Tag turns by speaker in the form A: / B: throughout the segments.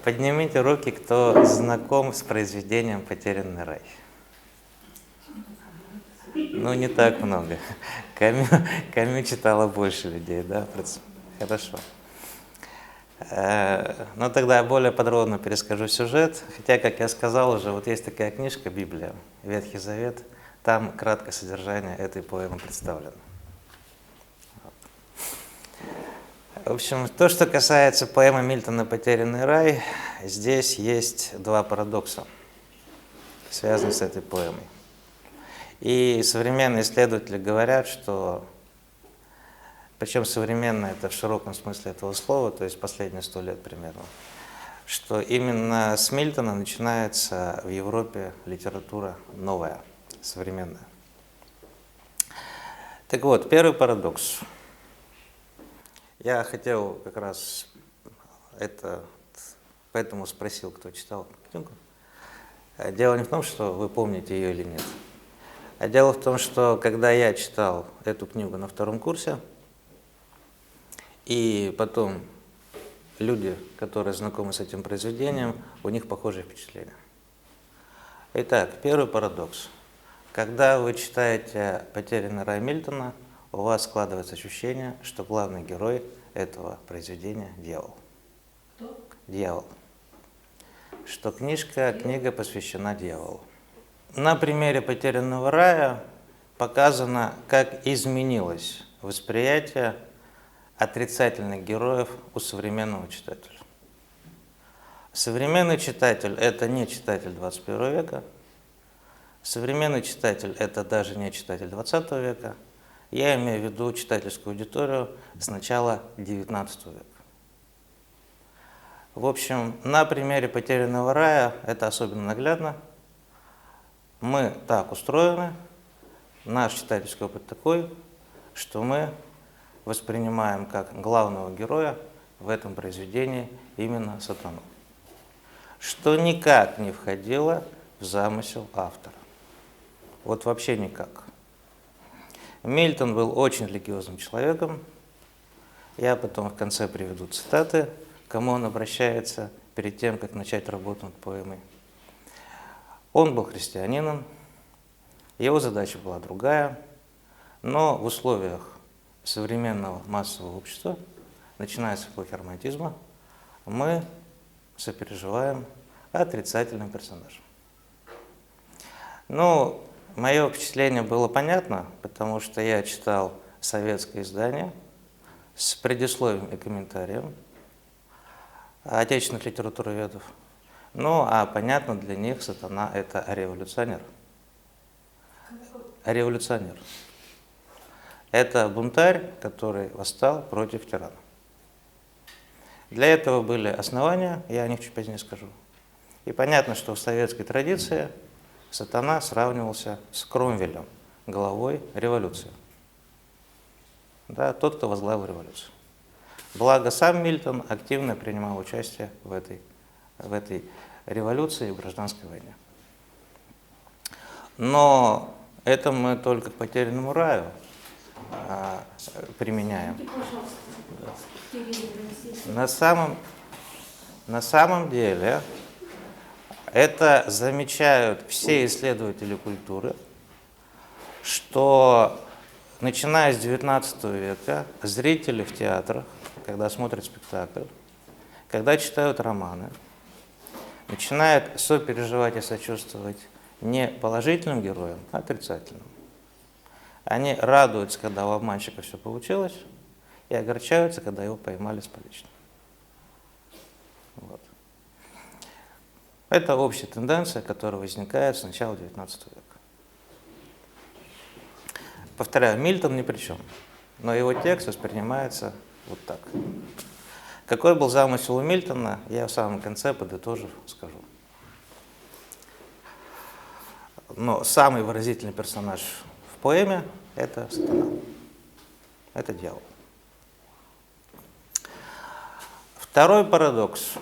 A: Поднимите руки, кто знаком с произведением «Потерянный рай». Ну, не так много. Камю читало больше людей, да? Хорошо. Ну, тогда я более подробно перескажу сюжет. Хотя, как я сказал уже, вот есть такая книжка «Библия», Ветхий Завет. Там краткое содержание этой поэмы представлено. В общем, то, что касается поэмы Мильтона «Потерянный рай», здесь есть два парадокса, связанные с этой поэмой. И современные исследователи говорят, что, причем современные это в широком смысле этого слова, то есть последние 100 лет примерно, что именно с Мильтона начинается в Европе литература новая, современная. Так вот, первый парадокс. Я хотел как раз это, поэтому спросил, кто читал книгу. Дело не в том, что вы помните ее или нет. А дело в том, что когда я читал эту книгу на 2-м курсе, и потом люди, которые знакомы с этим произведением, у них похожие впечатления. Итак, первый парадокс. Когда вы читаете «Потерянный рай» Мильтона, у вас складывается ощущение, что главный герой этого произведения – дьявол.
B: Кто?
A: Дьявол. Что книга посвящена дьяволу. На примере «Потерянного рая» показано, как изменилось восприятие отрицательных героев у современного читателя. Современный читатель – это не читатель 21 века, современный читатель – это даже не читатель 20 века. Я имею в виду читательскую аудиторию с начала 19 века. В общем, на примере «Потерянного рая» это особенно наглядно. Мы так устроены, наш читательский опыт такой, что мы воспринимаем как главного героя в этом произведении именно сатану, что никак не входило в замысел автора. Вот вообще никак. Мильтон был очень религиозным человеком. Я потом в конце приведу цитаты, к кому он обращается перед тем, как начать работу над поэмой. Он был христианином, его задача была другая, но в условиях современного массового общества, начиная с эпохи романтизма, мы сопереживаем отрицательным персонажам. Ну, мое впечатление было понятно, потому что я читал советское издание с предисловием и комментарием отечественных литературоведов. Ну, а понятно, для них сатана – это революционер. Революционер. Это бунтарь, который восстал против тирана. Для этого были основания, я о них чуть позднее скажу. И понятно, что в советской традиции сатана сравнивался с Кромвелем, главой революции. Да, тот, кто возглавил революцию. Благо сам Мильтон активно принимал участие в этой революции и в гражданской войне. Но это мы только к «Потерянному раю» применяем. На самом деле это замечают все исследователи культуры, что начиная с XIX века зрители в театрах, когда смотрят спектакль, когда читают романы, начинают сопереживать и сочувствовать не положительным героям, а отрицательным. Они радуются, когда у обманщика все получилось, и огорчаются, когда его поймали с поличным. Вот. Это общая тенденция, которая возникает с начала XIX века. Повторяю, Мильтон ни при чем, но его текст воспринимается вот так. Какой был замысел у Мильтона, я в самом конце, подытожив, скажу. Но самый выразительный персонаж в поэме – это сатана, это дьявол. Второй парадокс.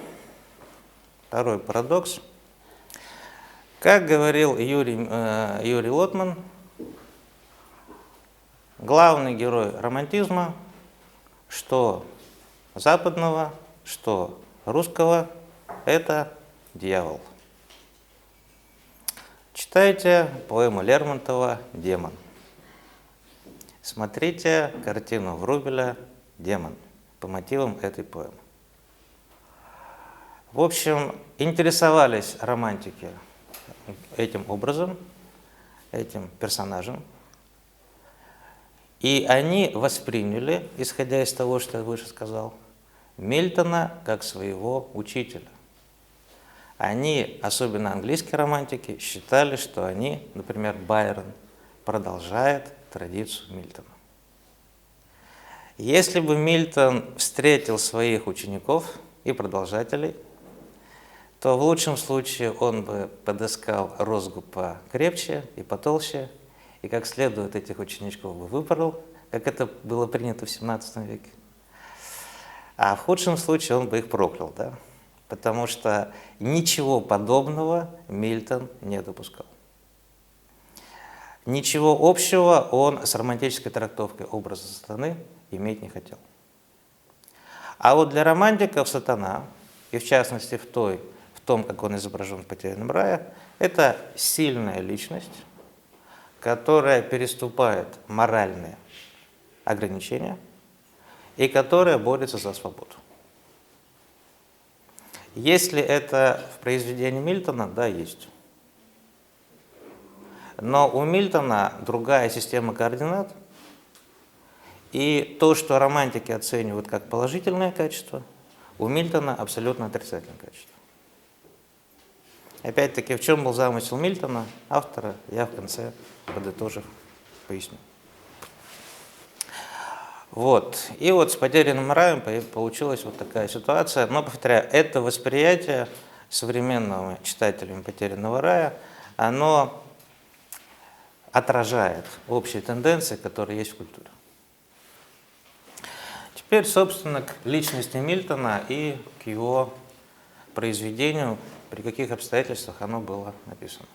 A: Как говорил Юрий Лотман, главный герой романтизма, что западного, что русского, – это дьявол. Читайте поэму Лермонтова «Демон». Смотрите картину Врубеля «Демон» по мотивам этой поэмы. В общем, интересовались романтики этим образом, этим персонажем, и они восприняли, исходя из того, что я выше сказал, Мильтона как своего учителя. Они, особенно английские романтики, считали, что они, например, Байрон, продолжает традицию Мильтона. Если бы Мильтон встретил своих учеников и продолжателей, то в лучшем случае он бы подыскал розгу покрепче и потолще, и как следует этих ученичков бы выпорол, как это было принято в XVII веке. А в худшем случае он бы их проклял, да? Потому что ничего подобного Мильтон не допускал. Ничего общего он с романтической трактовкой образа сатаны иметь не хотел. А вот для романтиков сатана, и в частности в том, как он изображен в «Потерянном рае», это сильная личность, которая переступает моральные ограничения и которая борется за свободу. Если это в произведении Мильтона, да, есть. Но у Мильтона другая система координат, и то, что романтики оценивают как положительное качество, у Мильтона абсолютно отрицательное качество. Опять-таки, в чем был замысел Мильтона, автора, я в конце, подытожив, поясню. Вот. И вот с «Потерянным раем» получилась вот такая ситуация. Но, повторяю, это восприятие современного читателями «Потерянного рая», оно отражает общие тенденции, которые есть в культуре. Теперь, собственно, к личности Мильтона и к его произведению, при каких обстоятельствах оно было написано.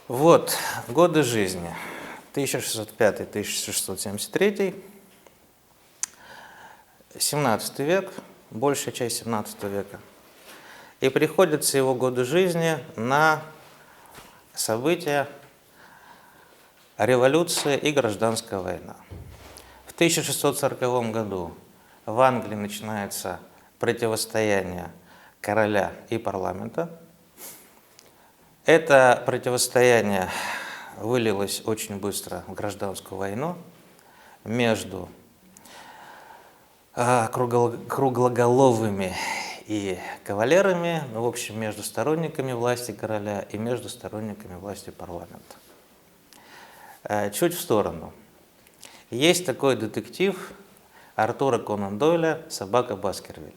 A: Вот, годы жизни. 1605-1673, 17 век, большая часть 17 века. И приходятся его годы жизни на события революции и гражданская война. В 1640 году в Англии начинается противостояние короля и парламента. Это противостояние вылилось очень быстро в гражданскую войну между круглоголовыми и кавалерами, в общем, между сторонниками власти короля и между сторонниками власти парламента. Чуть в сторону. Есть такой детектив Артура Конан Дойля «Собака Баскервилей».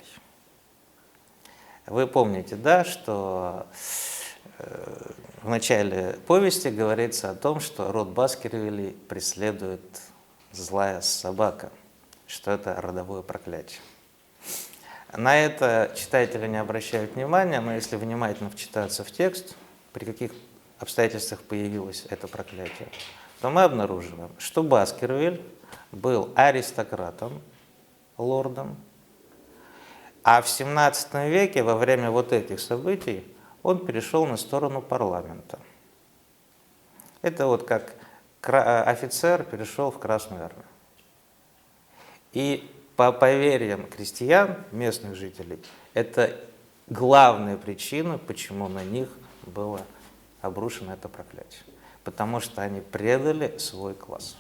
A: Вы помните, да, что в начале повести говорится о том, что род Баскервилей преследует злая собака, что это родовое проклятие. На это читатели не обращают внимания, но если внимательно вчитаться в текст, при каких обстоятельствах появилось это проклятие, то мы обнаруживаем, что Баскервиль был аристократом, лордом, а в XVII веке, во время вот этих событий, он перешел на сторону парламента. Это вот как офицер перешел в Красную армию. И по поверьям крестьян, местных жителей, это главная причина, почему на них было обрушено это проклятие. Потому что они предали свой класс.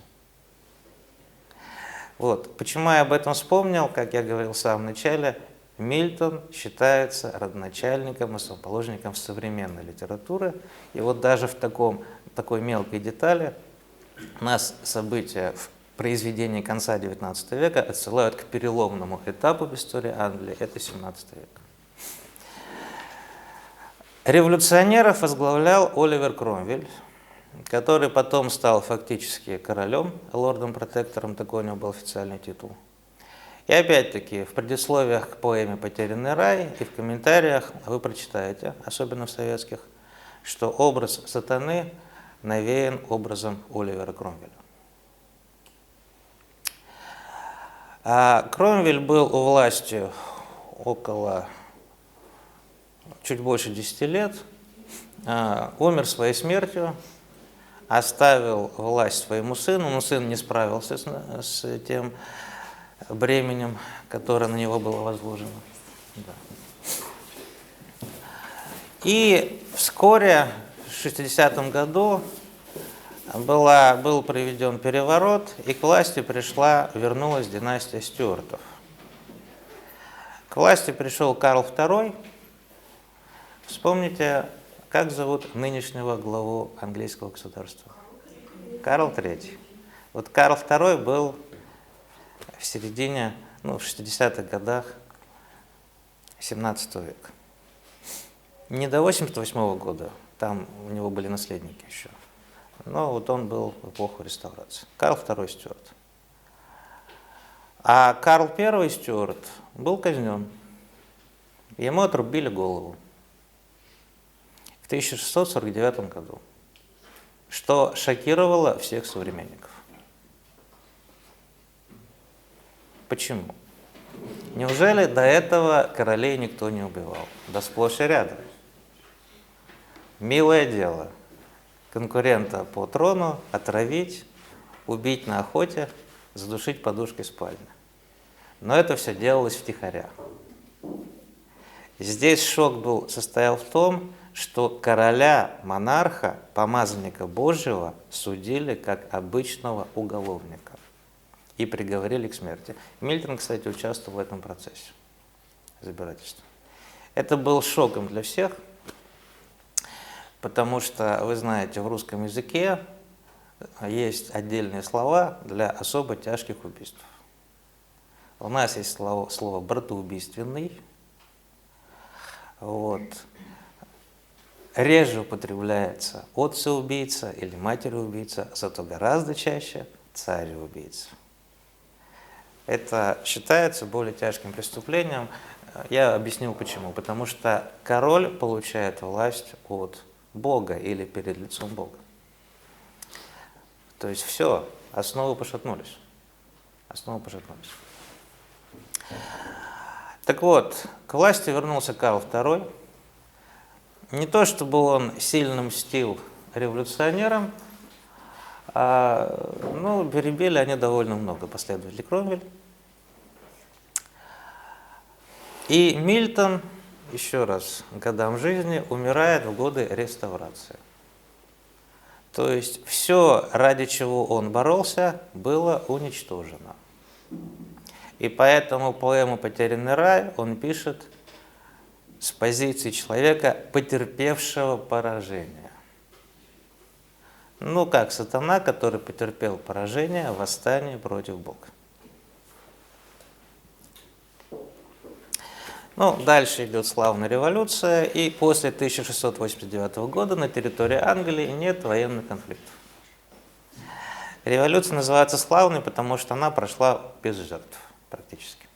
A: Вот. Почему я об этом вспомнил, как я говорил в самом начале, Мильтон считается родоначальником, основоположником современной литературы. И вот даже в такой мелкой детали нас события в произведении конца XIX века отсылают к переломному этапу в истории Англии, это XVII век. Революционеров возглавлял Оливер Кромвель, который потом стал фактически королем, лордом-протектором, такой у него был официальный титул. И опять-таки в предисловиях к поэме «Потерянный рай» и в комментариях вы прочитаете, особенно в советских, что образ сатаны навеян образом Оливера Кромвеля. Кромвель был у власти около чуть больше 10 лет, умер своей смертью, оставил власть своему сыну, но сын не справился с тем бременем, которое на него было возложено. Да. И вскоре, в 60-м году, был проведен переворот, и к власти вернулась династия Стюартов. К власти пришел Карл II. Вспомните, как зовут нынешнего главу английского государства? Карл III. Вот Карл II был в середине, в 60-х годах 17 века. Не до 88 года, там у него были наследники еще. Но вот он был в эпоху реставрации. Карл II Стюарт. А Карл I Стюарт был казнен. Ему отрубили голову в 1649 году, что шокировало всех современников. Почему? Неужели до этого королей никто не убивал? Да сплошь и рядом. Милое дело. Конкурента по трону отравить, убить на охоте, задушить подушкой в спальне. Но это все делалось втихаря. Здесь шок состоял в том, что короля, монарха, помазанника Божьего судили как обычного уголовника и приговорили к смерти. Мильтон, кстати, участвовал в этом процессе избирательства. Это был шоком для всех, потому что, вы знаете, в русском языке есть отдельные слова для особо тяжких убийств. У нас есть слово «братоубийственный». Вот. Реже употребляется отца-убийца или матери-убийца, зато гораздо чаще царь-убийца. Это считается более тяжким преступлением. Я объяснил почему. Потому что король получает власть от Бога или перед лицом Бога. То есть все, основы пошатнулись. Основы пошатнулись. Так вот, к власти вернулся Карл II. Не то чтобы он сильно мстил революционерам, но перебили они довольно много последователей Кромвеля. И Мильтон, еще раз, годам жизни, умирает в годы реставрации. То есть все, ради чего он боролся, было уничтожено. И поэтому поэму «Потерянный рай» он пишет с позиции человека, потерпевшего поражение. Ну, как сатана, который потерпел поражение в восстании против Бога. Ну, дальше идет славная революция, и после 1689 года на территории Англии нет военных конфликтов. Революция называется славной, потому что она прошла без жертв практически.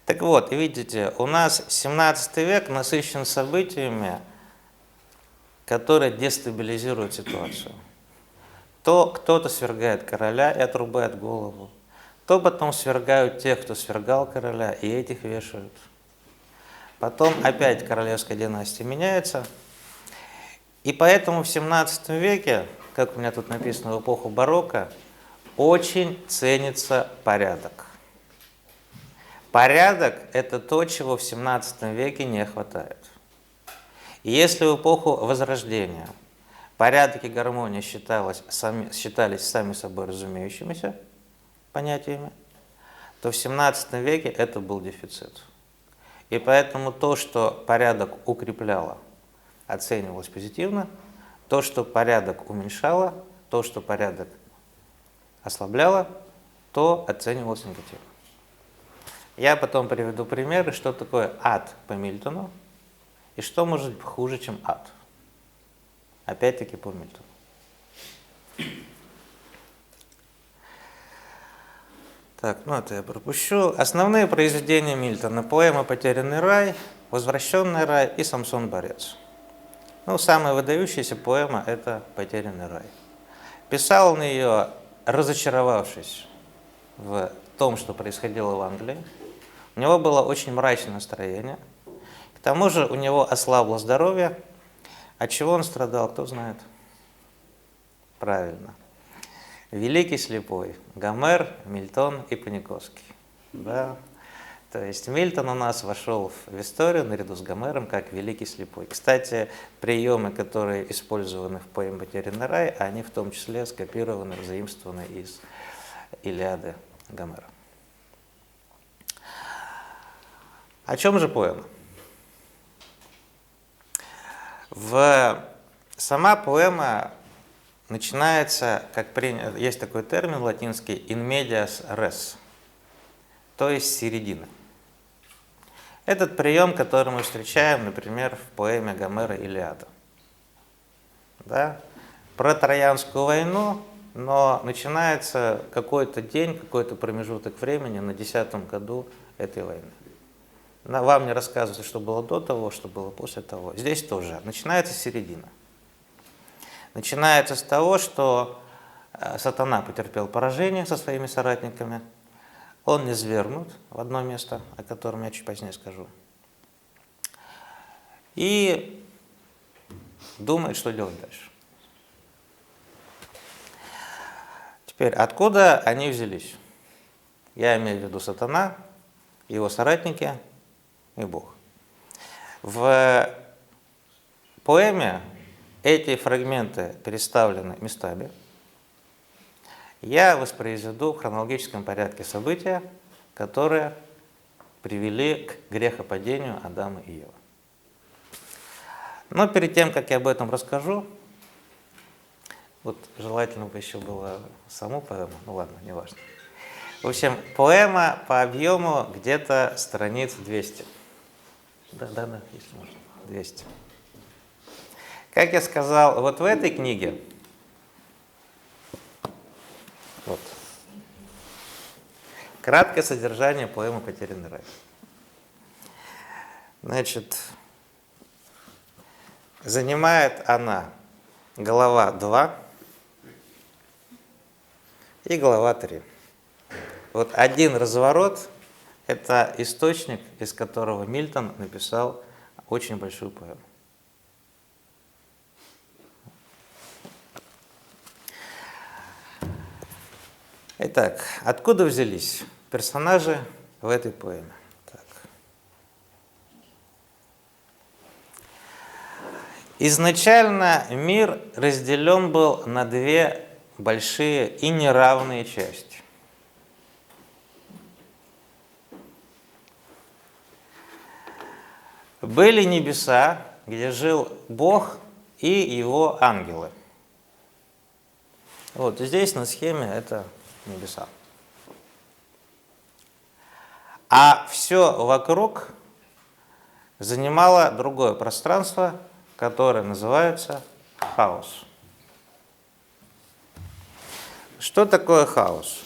A: Так вот, видите, у нас 17 век насыщен событиями, которые дестабилизируют ситуацию. То кто-то свергает короля и отрубает голову, то потом свергают тех, кто свергал короля, и этих вешают. Потом опять королевская династия меняется. И поэтому в 17 веке, как у меня тут написано, в эпоху барокко, очень ценится порядок. Порядок – это то, чего в 17 веке не хватает. И если в эпоху Возрождения порядок и гармония считались сами собой разумеющимися понятиями, то в 17 веке это был дефицит. И поэтому то, что порядок укрепляло, оценивалось позитивно, то, что порядок уменьшало, то, что порядок ослабляло, то оценивалось негативно. Я потом приведу примеры, что такое ад по Мильтону и что может быть хуже, чем ад. Опять-таки по Мильтону. Так, ну это я пропущу. Основные произведения Мильтона: поэма «Потерянный рай», «Возвращенный рай» и «Самсон-борец». Ну, самая выдающаяся поэма – это «Потерянный рай». Писал он ее, разочаровавшись в том, что происходило в Англии. У него было очень мрачное настроение. К тому же у него ослабло здоровье. От чего он страдал, кто знает? Правильно. Великий слепой. Гомер, Мильтон и Паниковский. Да. То есть Мильтон у нас вошел в историю наряду с Гомером как великий слепой. Кстати, приемы, которые использованы в поэме «Потерянный рай», они в том числе скопированы, заимствованы из Илиады Гомера. О чем же поэма? Сама поэма начинается, есть такой термин латинский «in medias res», то есть середина. Этот прием, который мы встречаем, например, в поэме Гомера «Илиада». Да? Про Троянскую войну, но начинается какой-то день, какой-то промежуток времени на 10-м году этой войны. Вам не рассказывают, что было до того, что было после того. Здесь тоже. Начинается середина. Начинается с того, что сатана потерпел поражение со своими соратниками. Он низвергнут в одно место, о котором я чуть позднее скажу. И думает, что делать дальше. Теперь, откуда они взялись? Я имею в виду сатана, его соратники и Бог. В поэме эти фрагменты переставлены местами. Я воспроизведу в хронологическом порядке события, которые привели к грехопадению Адама и Евы. Но перед тем, как я об этом расскажу, вот желательно бы еще было саму поэму, ну ладно, не важно. В общем, поэма по объему где-то страниц 200. Да, если можно, 200. Как я сказал, вот в этой книге, вот, краткое содержание поэмы «Потерянный рай». Значит, занимает она глава 2 и глава 3. Вот один разворот – это источник, из которого Мильтон написал очень большую поэму. Итак, откуда взялись персонажи в этой поэме? Так. Изначально мир разделен был на две большие и неравные части. Были небеса, где жил Бог и его ангелы. Вот здесь на схеме это небеса. А все вокруг занимало другое пространство, которое называется хаос. Что такое хаос?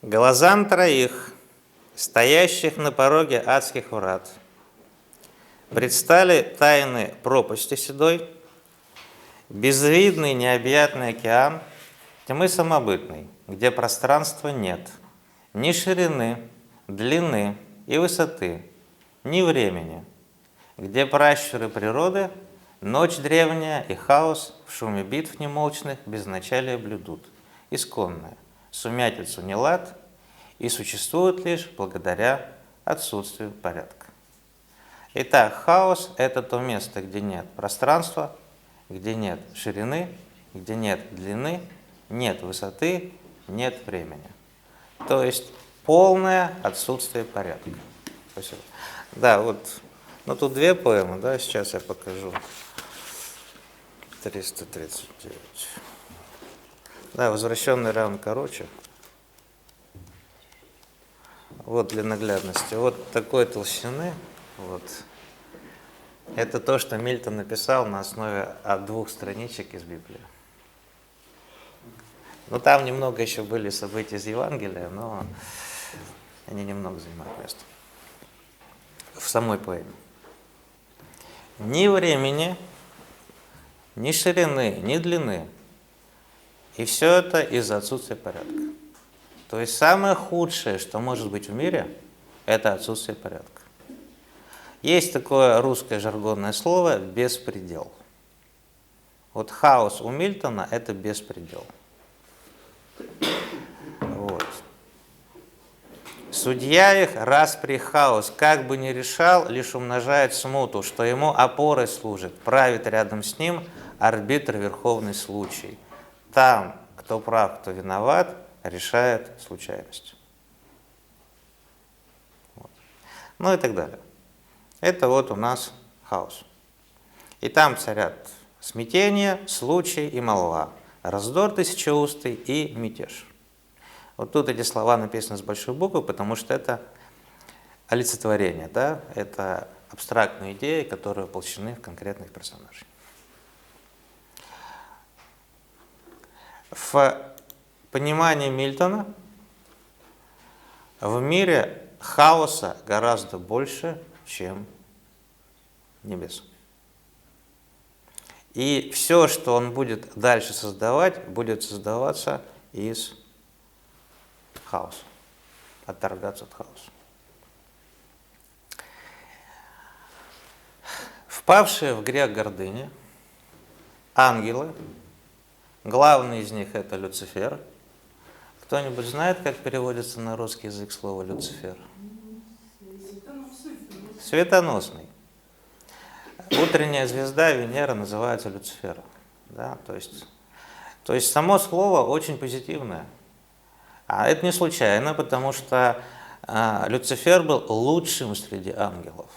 A: Глазам троих, стоящих на пороге адских врат, предстали тайны пропасти седой, безвидный необъятный океан, тьмы самобытной, где пространства нет, ни ширины, длины и высоты, ни времени, где пращуры природы, ночь древняя и хаос в шуме битв немолчных безначалия блюдут, исконное, сумятицу нелад, и существует лишь благодаря отсутствию порядка. Итак, хаос – это то место, где нет пространства, где нет ширины, где нет длины, нет высоты, нет времени. То есть полное отсутствие порядка. Спасибо. Да, вот, ну тут две поэмы, да, сейчас я покажу. 339. Да, возвращенный равен короче. Вот для наглядности. Вот такой толщины. Вот. Это то, что Мильтон написал на основе 2 страничек из Библии. Ну, там немного еще были события из Евангелия, но они немного занимают место в самой поэме. Ни времени, ни ширины, ни длины. И все это из-за отсутствия порядка. То есть самое худшее, что может быть в мире, это отсутствие порядка. Есть такое русское жаргонное слово «беспредел». Вот хаос у Мильтона – это беспредел. Вот. Судья их, распри хаос, как бы ни решал, лишь умножает смуту, что ему опорой служит, правит рядом с ним арбитр верховный случай. Там, кто прав, кто виноват, решает случайность. Вот. Ну и так далее. Это вот у нас хаос. И там царят смятение, случай и молва, раздор тысячеустый и мятеж. Вот тут эти слова написаны с большой буквы, потому что это олицетворение, да? Это абстрактные идеи, которые воплощены в конкретных персонажей. В понимании Мильтона в мире хаоса гораздо больше, чем небес. И все, что он будет дальше создавать, будет создаваться из хаоса, отторгаться от хаоса. Впавшие в грех гордыни ангелы, главный из них это Люцифер. Кто-нибудь знает, как переводится на русский язык слово Люцифер? Светоносный. Утренняя звезда Венера называется Люцифером. Да? То есть само слово очень позитивное. А это не случайно, потому что Люцифер был лучшим среди ангелов.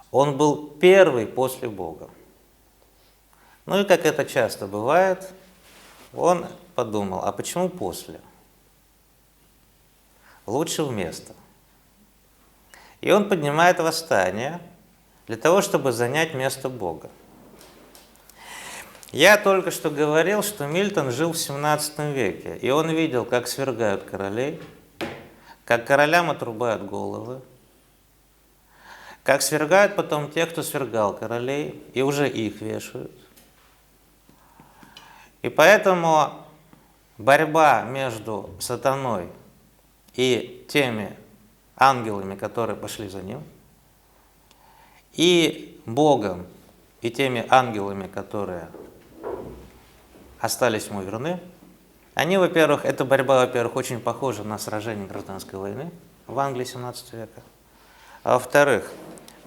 A: Он был первый после Бога. Ну и как это часто бывает, он подумал, а почему после? Лучше вместо. И он поднимает восстание для того, чтобы занять место Бога. Я только что говорил, что Мильтон жил в 17 веке, и он видел, как свергают королей, как королям отрубают головы, как свергают потом тех, кто свергал королей, и уже их вешают. И поэтому борьба между сатаной и теми ангелами, которые пошли за ним, и Богом, и теми ангелами, которые остались ему верны, они, во-первых, эта борьба, во-первых, очень похожа на сражение гражданской войны в Англии 17 века. А во-вторых,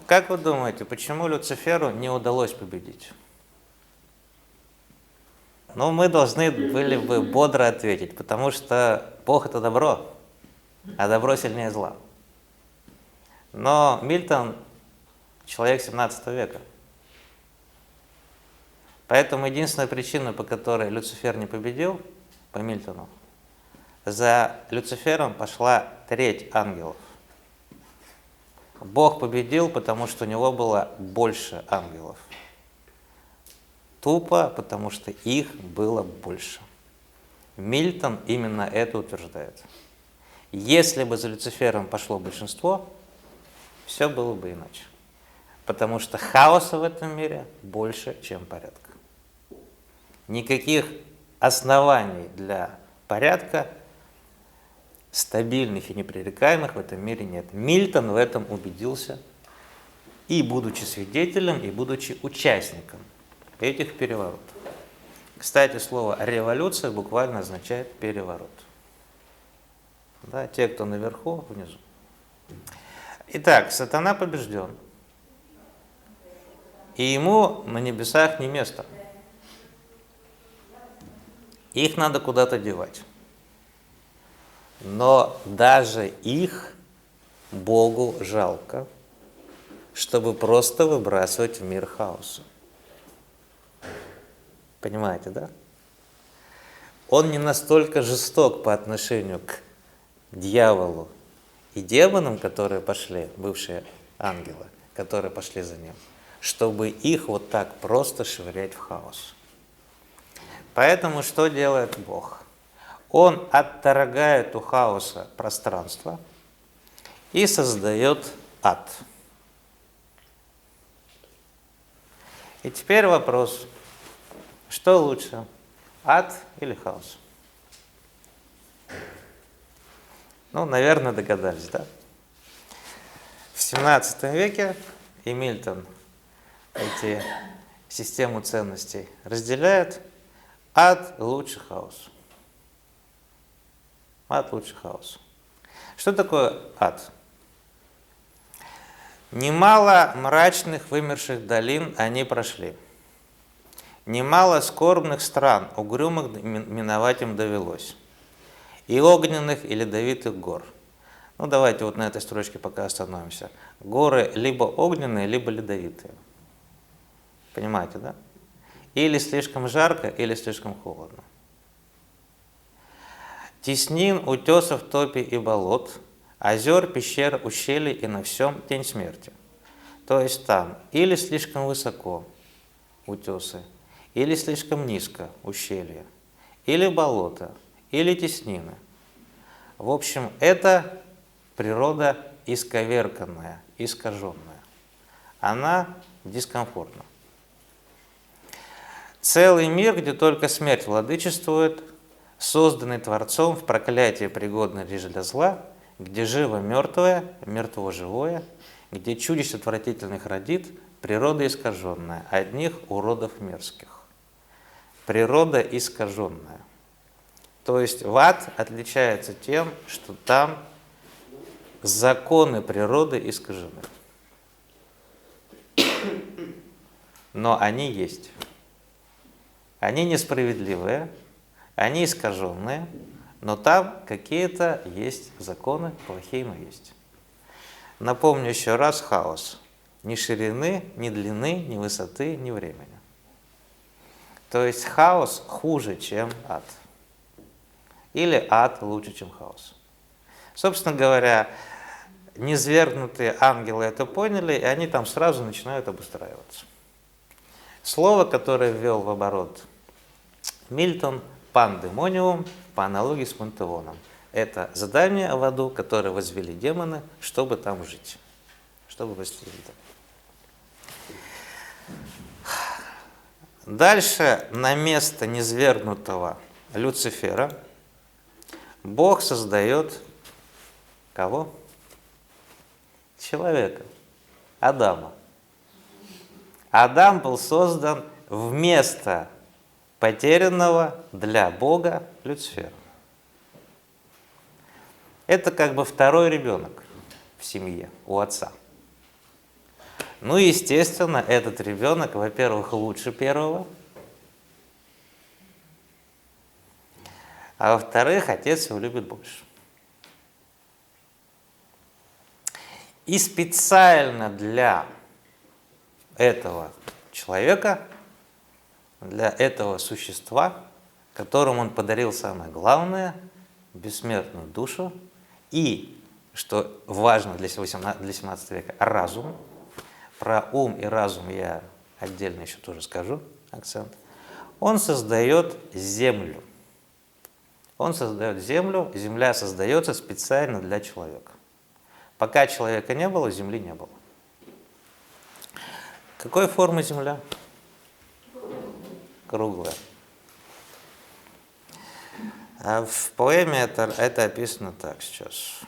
A: как вы думаете, почему Люциферу не удалось победить? Ну, мы должны были бы бодро ответить, потому что Бог – это добро, а добро сильнее зла. Но Мильтон – человек 17 века. Поэтому единственная причина, по которой Люцифер не победил, по Мильтону, за Люцифером пошла треть ангелов. Бог победил, потому что у него было больше ангелов. Тупо, потому что их было больше. Мильтон именно это утверждает. Если бы за Люцифером пошло большинство, все было бы иначе. Потому что хаоса в этом мире больше, чем порядка. Никаких оснований для порядка, стабильных и непререкаемых в этом мире нет. Мильтон в этом убедился, и будучи свидетелем, и будучи участником этих переворотов. Кстати, слово «революция» буквально означает «переворот». Да, те, кто наверху, внизу. Итак, сатана побежден, и ему на небесах не место. Их надо куда-то девать. Но даже их Богу жалко, чтобы просто выбрасывать в мир хаоса. Понимаете, да? Он не настолько жесток по отношению к дьяволу и демонам, которые пошли, бывшие ангелы, которые пошли за ним, чтобы их вот так просто швырять в хаос. Поэтому что делает Бог? Он отторгает у хаоса пространство и создает ад. И теперь вопрос, что лучше, ад или хаос? Ну, наверное, догадались, да? В 17 веке и Мильтон эти систему ценностей разделяет. Ад лучше хаос. Ад лучше хаос. Что такое ад? Немало мрачных вымерших долин они прошли. Немало скорбных стран, угрюмых миновать им довелось. И огненных, и ледовитых гор. Ну, давайте вот на этой строчке пока остановимся. Горы либо огненные, либо ледовитые. Понимаете, да? Или слишком жарко, или слишком холодно. Теснин, утесов, топи и болот, озер, пещер, ущелий и на всем тень смерти. То есть там или слишком высоко утесы, или слишком низко ущелье, или болото, или теснины. В общем, это природа исковерканная, искаженная. Она дискомфортна. Целый мир, где только смерть владычествует, созданный Творцом в проклятии пригодный лишь для зла, где живо мертвое, мертво живое, где чудищ отвратительных родит, природа искаженная, одних уродов мерзких. Природа искаженная. То есть в ад отличается тем, что там законы природы искажены. Но они есть. Они несправедливые, они искаженные, но там какие-то есть законы, плохие, но есть. Напомню еще раз хаос. Ни ширины, ни длины, ни высоты, ни времени. То есть хаос хуже, чем ад. Или ад лучше, чем хаос. Собственно говоря, низвергнутые ангелы это поняли, и они там сразу начинают обустраиваться. Слово, которое ввел в оборот Мильтон, пандемониум, по аналогии с пантеоном. Это задание в аду, которое возвели демоны, чтобы там жить. Чтобы возвели там. Дальше на место низвергнутого Люцифера Бог создает кого? Человека, Адама. Адам был создан вместо потерянного для Бога Люцифера. Это как бы второй ребенок в семье у отца. Ну, естественно, этот ребенок, во-первых, лучше первого, а во-вторых, отец его любит больше. И специально для этого человека, для этого существа, которому он подарил самое главное, бессмертную душу, и, что важно для 17 века, разум. Про ум и разум я отдельно еще тоже скажу, акцент. Он создает землю. Он создает землю, земля создается специально для человека. Пока человека не было, земли не было. Какой формы земля? Круглая. А в поэме это описано так сейчас.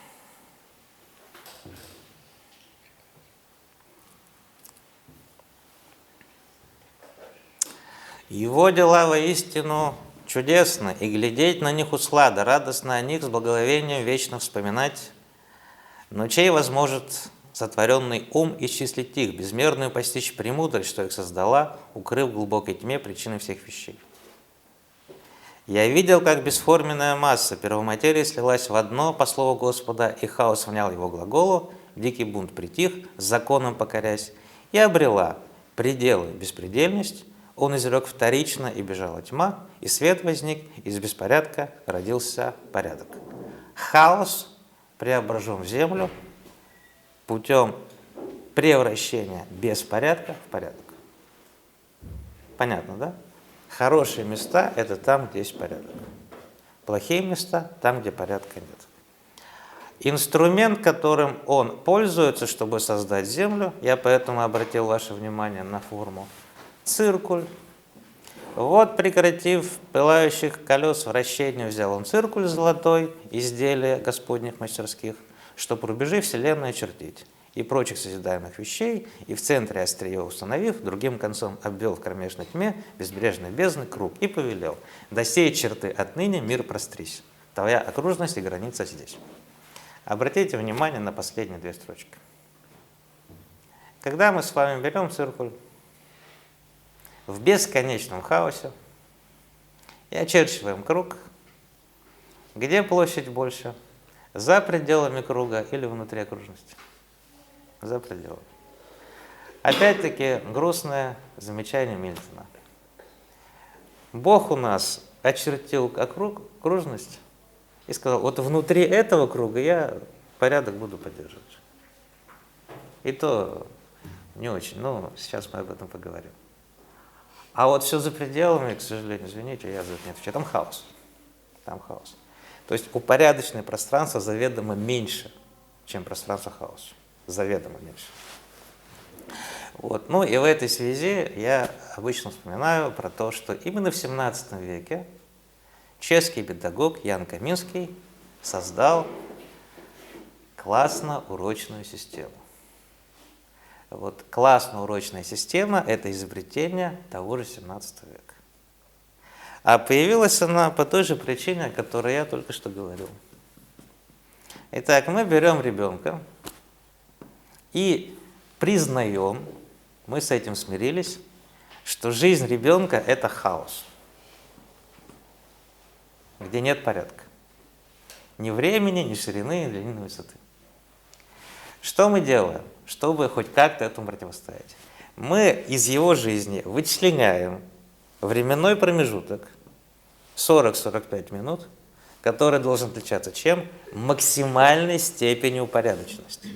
A: Его дела воистину чудесны, и глядеть на них услада, радостно о них с благоговением вечно вспоминать. Но чей возможет сотворенный ум исчислить их, безмерную постичь премудрость, что их создала, укрыв в глубокой тьме причины всех вещей? Я видел, как бесформенная масса первоматерии слилась в одно, по слову Господа, и хаос внял его глаголу, дикий бунт притих, законом покорясь, и обрела пределы беспредельность. Он изрек вторично, и бежала тьма, и свет возник, из беспорядка родился порядок. Хаос преображен в землю путем превращения беспорядка в порядок. Понятно, да? Хорошие места – это там, где есть порядок. Плохие места – там, где порядка нет. Инструмент, которым он пользуется, чтобы создать землю, я поэтому обратил ваше внимание на форму циркуль. Вот, прекратив пылающих колес вращения, взял он циркуль золотой, изделие Господних мастерских, чтоб рубежи вселенной очертить и прочих созидаемых вещей, и в центре острие установив, другим концом обвел в кромешной тьме безбрежной бездны круг и повелел: до сей черты отныне мир прострись, твоя окружность и граница здесь. Обратите внимание на последние две строчки. Когда мы с вами берем циркуль в бесконечном хаосе и очерчиваем круг, где площадь больше? За пределами круга или внутри окружности? За пределами. Опять-таки грустное замечание Мильтона. Бог у нас очертил окружность и сказал: вот внутри этого круга я порядок буду поддерживать. И то не очень, но сейчас мы об этом поговорим. А вот все за пределами, к сожалению, извините, я за это не отвечаю, там хаос. Там хаос. То есть упорядоченное пространство заведомо меньше, чем пространство хаоса. Заведомо меньше. Вот. Ну и в этой связи я обычно вспоминаю про то, что именно в 17 веке чешский педагог Ян Каминский создал классно-урочную систему. Вот классно-урочная система – это изобретение того же 17 века. А появилась она по той же причине, о которой я только что говорил. Итак, мы берем ребенка и признаем, мы с этим смирились, что жизнь ребенка – это хаос, где нет порядка. Ни времени, ни ширины, ни длины, ни высоты. Что мы делаем, чтобы хоть как-то этому противостоять? Мы из его жизни вычленяем временной промежуток 40-45 минут, который должен отличаться чем? Максимальной степенью упорядоченности.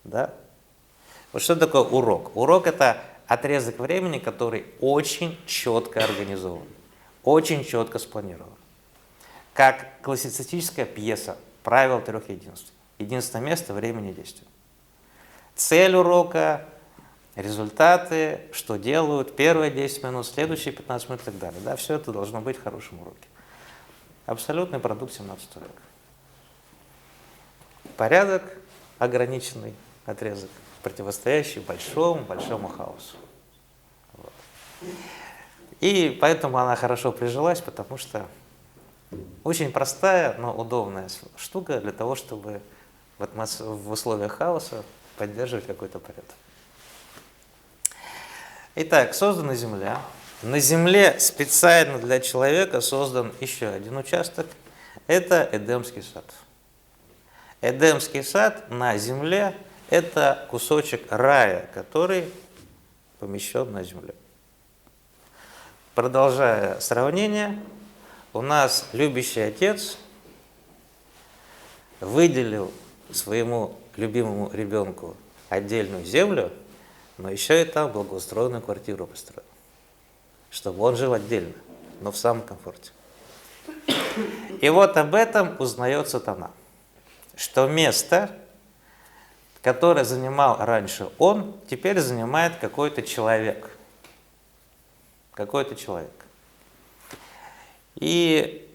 A: Да? Вот что такое урок? Урок – это отрезок времени, который очень четко организован, очень четко спланирован. Как классицистическая пьеса «Правило трех единств». Единственное место, времени, действия. Цель урока, результаты, что делают, первые 10 минут, следующие 15 минут и так далее. Да, все это должно быть в хорошем уроке. Абсолютный продукт 17 века. Порядок, ограниченный отрезок, противостоящий большому хаосу. Вот. И поэтому она хорошо прижилась, потому что очень простая, но удобная штука для того, чтобы в условиях хаоса поддерживать какой-то порядок. Итак, создана Земля. На Земле специально для человека создан еще один участок. Это Эдемский сад. Эдемский сад на Земле – это кусочек рая, который помещен на Земле. Продолжая сравнение, у нас любящий отец выделил своему любимому ребенку отдельную землю, но еще и там благоустроенную квартиру построил, чтобы он жил отдельно, но в самом комфорте. И вот об этом узнает сатана, что место, которое занимал раньше он, теперь занимает какой-то человек. Какой-то человек. И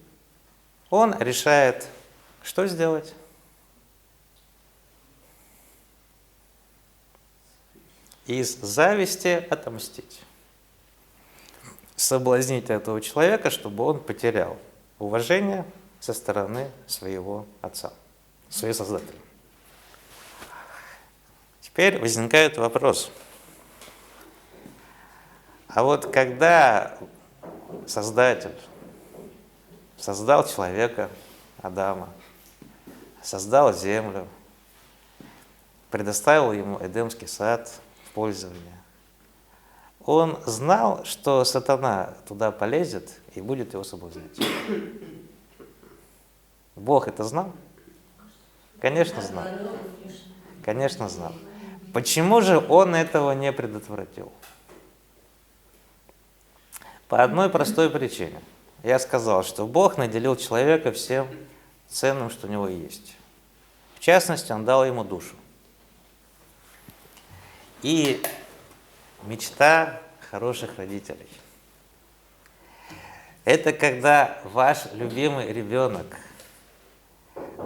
A: он решает, что сделать? Из зависти отомстить. Соблазнить этого человека, чтобы он потерял уважение со стороны своего отца, своего создателя. Теперь возникает вопрос. А вот когда Создатель создал человека, Адама, создал землю, предоставил ему Эдемский сад в пользование, он знал, что сатана туда полезет и будет его соблазнять. Бог это знал? Конечно, знал. Конечно, знал. Почему же он этого не предотвратил? По одной простой причине. Я сказал, что Бог наделил человека всем ценным, что у него есть. В частности, он дал ему душу. И мечта, хороших родителей. Это когда ваш любимый ребенок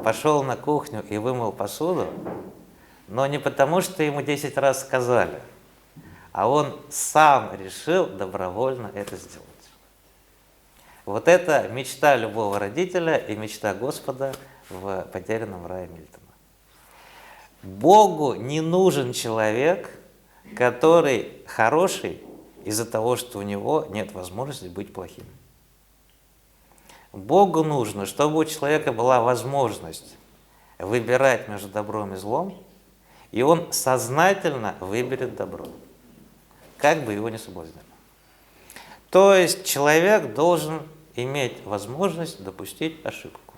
A: пошел на кухню и вымыл посуду, но не потому, что ему 10 раз сказали, а он сам решил добровольно это сделать. Вот это мечта любого родителя и мечта Господа в «Потерянном рае» Мильтона. Богу не нужен человек, который хороший из-за того, что у него нет возможности быть плохим. Богу нужно, чтобы у человека была возможность выбирать между добром и злом, и он сознательно выберет добро, как бы его ни соблазняли. То есть человек должен иметь возможность допустить ошибку.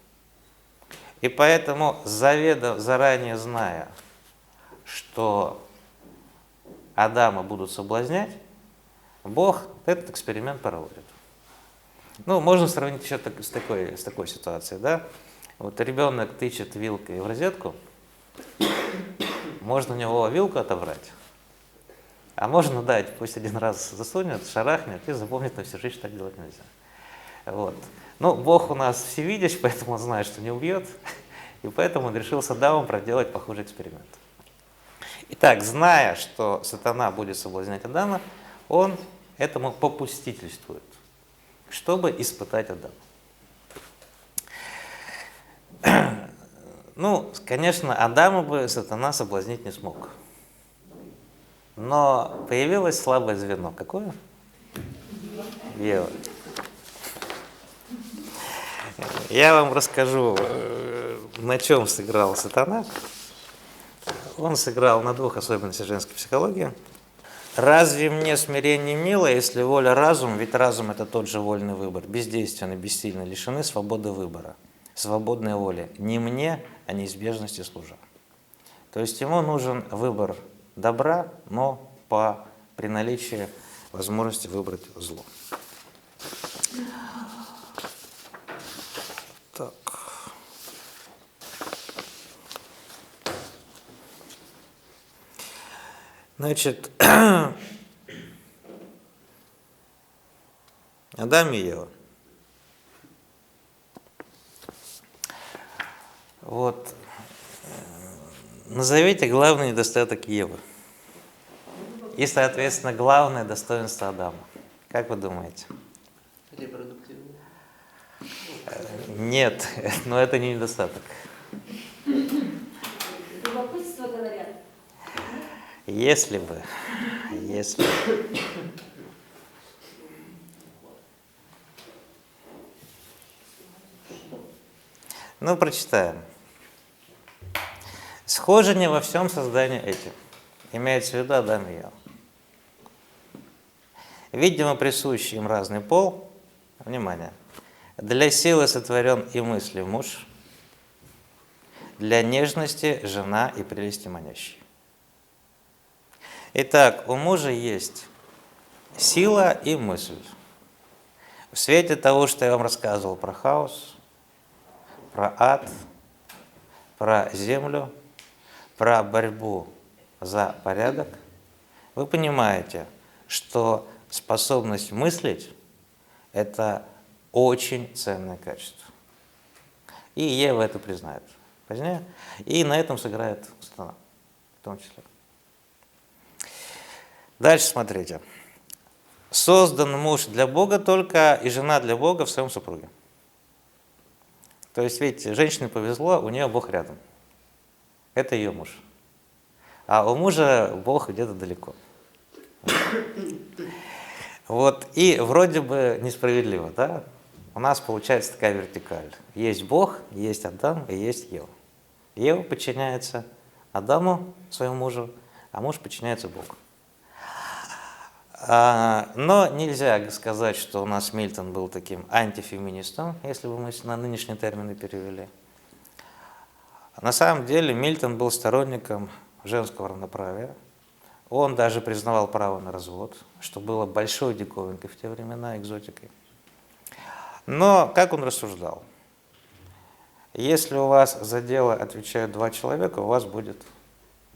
A: И поэтому, заранее зная, что Адама будут соблазнять, Бог этот эксперимент проводит. Ну, можно сравнить еще с такой ситуацией, да? Вот ребенок тычет вилкой в розетку, можно у него вилку отобрать, а можно дать, пусть один раз засунет, шарахнет и запомнит на всю жизнь, что так делать нельзя. Вот. Ну, Бог у нас всевидящий, поэтому он знает, что не убьет, и поэтому он решил с Адамом проделать похожий эксперимент. Итак, зная, что сатана будет соблазнять Адама, он этому попустительствует, чтобы испытать Адама. Ну, конечно, Адама бы сатана соблазнить не смог. Но появилось слабое звено. Какое? Ева. Я вам расскажу, на чем сыграл сатана. Он сыграл на двух особенностях женской психологии. Разве мне смирение мило, если воля разум, ведь разум это тот же вольный выбор, бездейственны, бессильно, лишены свободы выбора, свободной воли, не мне, а неизбежности служа. То есть ему нужен выбор добра, но при наличии возможности выбрать зло. Так. Значит, Адам и Ева. Вот. Назовите главный недостаток Евы. И, соответственно, главное достоинство Адама. Как вы думаете?
B: Репродуктивный.
A: Нет, но это не недостаток.
C: Любопытство, говорят.
A: Если бы. Ну, прочитаем. Схожи не во всем создании этим. Имеется в виду Адам и Ева. Видимо, присущий им разный пол. Внимание. Для силы сотворен и мысли муж, для нежности жена и прелести манящий. Итак, у мужа есть сила и мысль. В свете того, что я вам рассказывал про хаос, про ад, про землю, про борьбу за порядок, вы понимаете, что способность мыслить – это очень ценное качество. И Ева это признает позднее, и на этом сыграет сатана в том числе. Дальше смотрите. Создан муж для Бога только и жена для Бога в своем супруге. То есть, видите, женщине повезло, у нее Бог рядом. Это ее муж. А у мужа Бог где-то далеко. Вот, и вроде бы несправедливо, да? У нас получается такая вертикаль. Есть Бог, есть Адам и есть Ева. Ева подчиняется Адаму, своему мужу, а муж подчиняется Богу. Но нельзя сказать, что у нас Мильтон был таким антифеминистом, если бы мы на нынешние термины перевели. На самом деле Мильтон был сторонником женского равноправия. Он даже признавал право на развод, что было большой диковинкой в те времена, экзотикой. Но как он рассуждал? Если у вас за дело отвечают два человека, у вас будет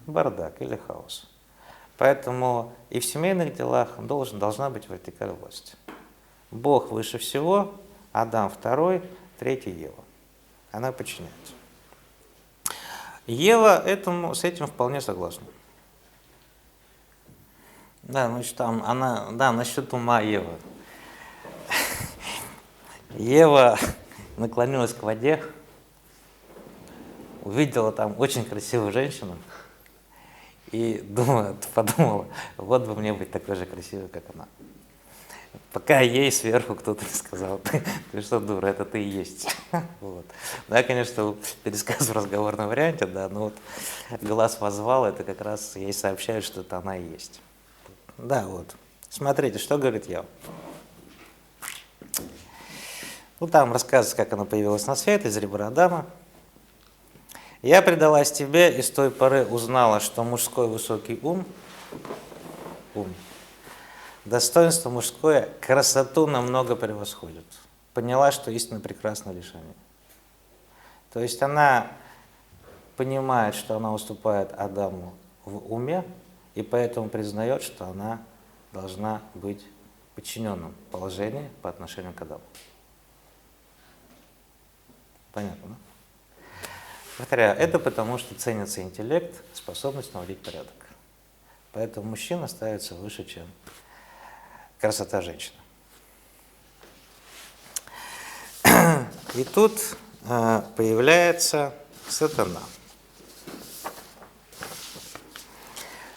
A: бардак или хаос. Поэтому и в семейных делах должна быть вертикаль власти. Бог выше всего, Адам второй, третий Ева. Она подчиняется. Ева с этим вполне согласна. Да, значит, там она, да, насчет ума Евы. Ева наклонилась к воде, увидела там очень красивую женщину и подумала, вот бы мне быть такой же красивой, как она. Пока ей сверху кто-то не сказал, ты что, дура, это ты и есть. Вот. Да, конечно, пересказ в разговорном варианте, да, но вот глаз воззвал, это как раз ей сообщают, что это она и есть. Да, вот. Смотрите, что говорит Ева. Ну, там рассказывается, как она появилась на свет из ребра Адама. «Я предалась тебе, и с той поры узнала, что мужской высокий ум, достоинство мужское красоту намного превосходит. Поняла, что истинно прекрасно лишь они». То есть она понимает, что она уступает Адаму в уме, и поэтому признает, что она должна быть в подчиненном положении по отношению к Адаму. Понятно, да? Повторяю, это потому, что ценится интеллект, способность наводить порядок. Поэтому мужчина ставится выше, чем красота женщины. И тут появляется сатана.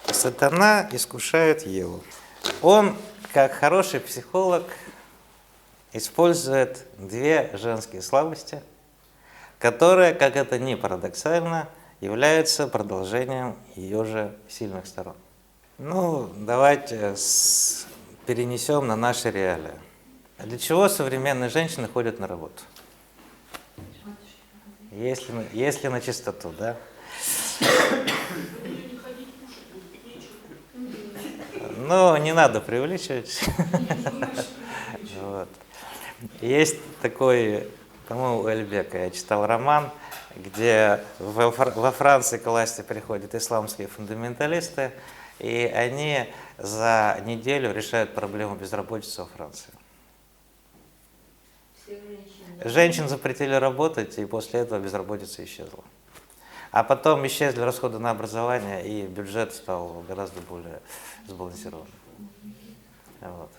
A: Сатана искушает Еву. Он, как хороший психолог, использует две женские слабости, которые, как это ни парадоксально, являются продолжением ее же сильных сторон. Ну, давайте перенесем на наши реалии. Для чего современные женщины ходят на работу? Если на чистоту, да? Ну, не надо преувеличивать. Вот. Есть такой, по-моему, у Эльбека, я читал роман, где во Франции к власти приходят исламские фундаменталисты, и они за неделю решают проблему безработицы во Франции. Женщин запретили работать, и после этого безработица исчезла. А потом исчезли расходы на образование, и бюджет стал гораздо более сбалансированным. Вот.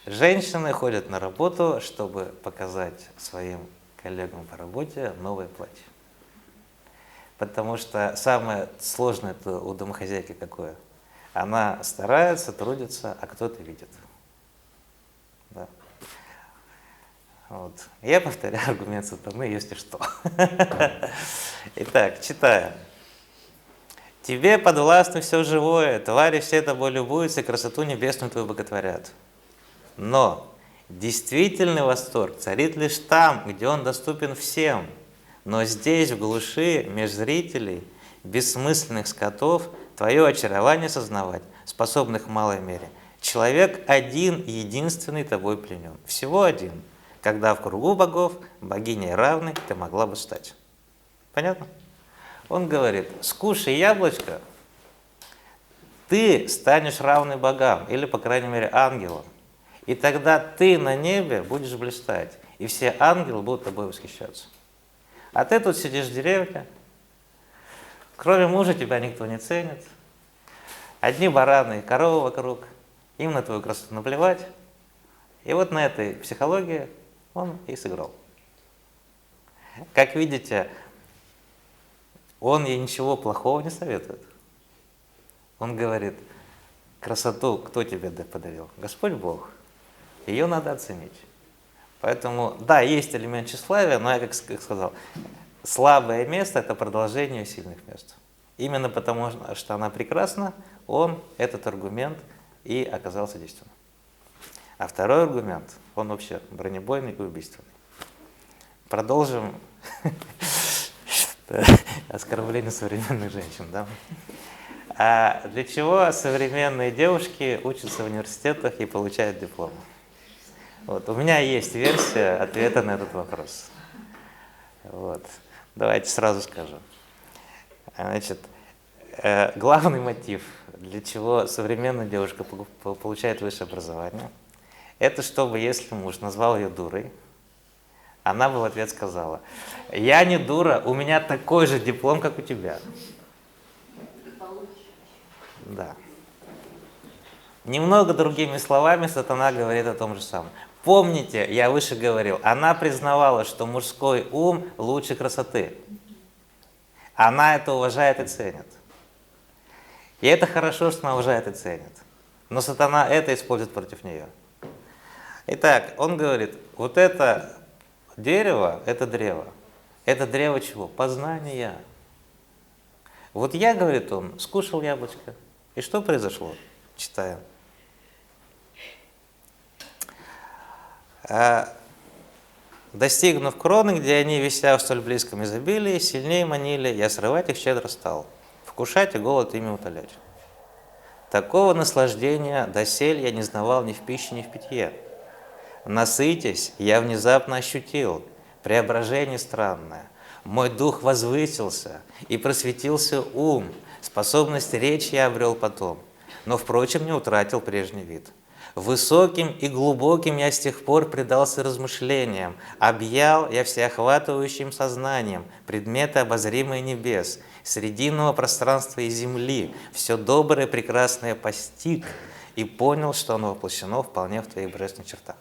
A: Женщины ходят на работу, чтобы показать своим коллегам по работе новое платье. Потому что самое сложное это у домохозяйки какое? Она старается, трудится, а кто-то видит. Да. Вот. Я повторяю аргумент сатаны, если что. Итак, читаем. «Тебе подвластно все живое, твари все тобой любуются, красоту небесную твою боготворят. Но действительный восторг царит лишь там, где он доступен всем. Но здесь, в глуши, меж зрителей, бессмысленных скотов, твое очарование сознавать, способных в малой мере. Человек один, единственный тобой пленен. Всего один, когда в кругу богов, богиней равной, ты могла бы стать». Понятно? Он говорит, скушай яблочко, ты станешь равный богам, или, по крайней мере, ангелам. И тогда ты на небе будешь блистать, и все ангелы будут тобой восхищаться. А ты тут сидишь в деревне, кроме мужа тебя никто не ценит, одни бараны и коровы вокруг, им на твою красоту наплевать. И вот на этой психологии он и сыграл. Как видите, он ей ничего плохого не советует. Он говорит, красоту кто тебе подарил? Господь Бог. Ее надо оценить. Поэтому, да, есть элемент тщеславия, но я, как сказал, слабое место – это продолжение сильных мест. Именно потому, что она прекрасна, этот аргумент и оказался действенным. А второй аргумент, он вообще бронебойный и убийственный. Продолжим оскорбление современных женщин. Да? А для чего современные девушки учатся в университетах и получают диплом? Вот. У меня есть версия ответа на этот вопрос. Вот. Давайте сразу скажу. Значит, главный мотив для чего современная девушка получает высшее образование, это чтобы, если муж назвал ее дурой, она бы в ответ сказала: я не дура, у меня такой же диплом, как у тебя. Да. Немного другими словами сатана говорит о том же самом. Помните, я выше говорил, она признавала, что мужской ум лучше красоты. Она это уважает и ценит. И это хорошо, что она уважает и ценит. Но сатана это использует против нее. Итак, он говорит, вот это дерево, это древо. Это древо чего? Познания. Вот я, говорит он, скушал яблочко. И что произошло? Читаем. Достигнув кроны, где они, вися в столь близком изобилии, сильнее манили, я срывать их щедро стал, вкушать и голод ими утолять. Такого наслаждения досель я не знавал ни в пище, ни в питье. Насытясь, я внезапно ощутил преображение странное. Мой дух возвысился, и просветился ум, способность речи я обрел потом, но, впрочем, не утратил прежний вид. Высоким и глубоким я с тех пор предался размышлениям, объял я всеохватывающим сознанием предметы обозримые небес, срединного пространства и земли, все доброе, прекрасное постиг и понял, что оно воплощено вполне в твоих божественных чертах.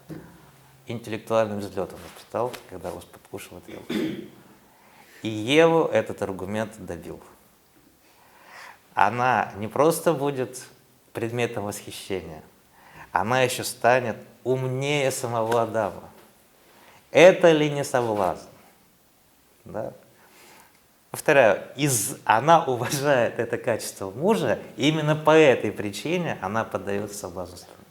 A: Интеллектуальным взлетом воспитал, когда Господь кушал это яблоко. И Еву этот аргумент добил. Она не просто будет предметом восхищения, она еще станет умнее самого Адама. Это ли не соблазн? Да? Повторяю, она уважает это качество мужа, и именно по этой причине она поддается соблазну страны.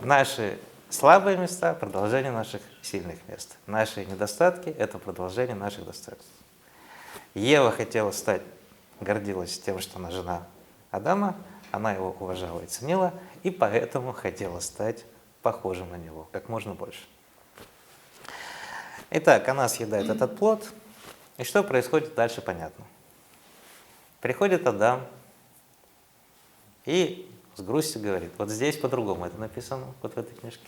A: Наши слабые места – продолжение наших сильных мест. Наши недостатки – это продолжение наших достоинств. Ева хотела стать, гордилась тем, что она жена Адама, она его уважала и ценила, и поэтому хотела стать похожим на него как можно больше. Итак, она съедает этот плод, и что происходит дальше, понятно. Приходит Адам и с грустью говорит, вот здесь по-другому это написано, вот в этой книжке.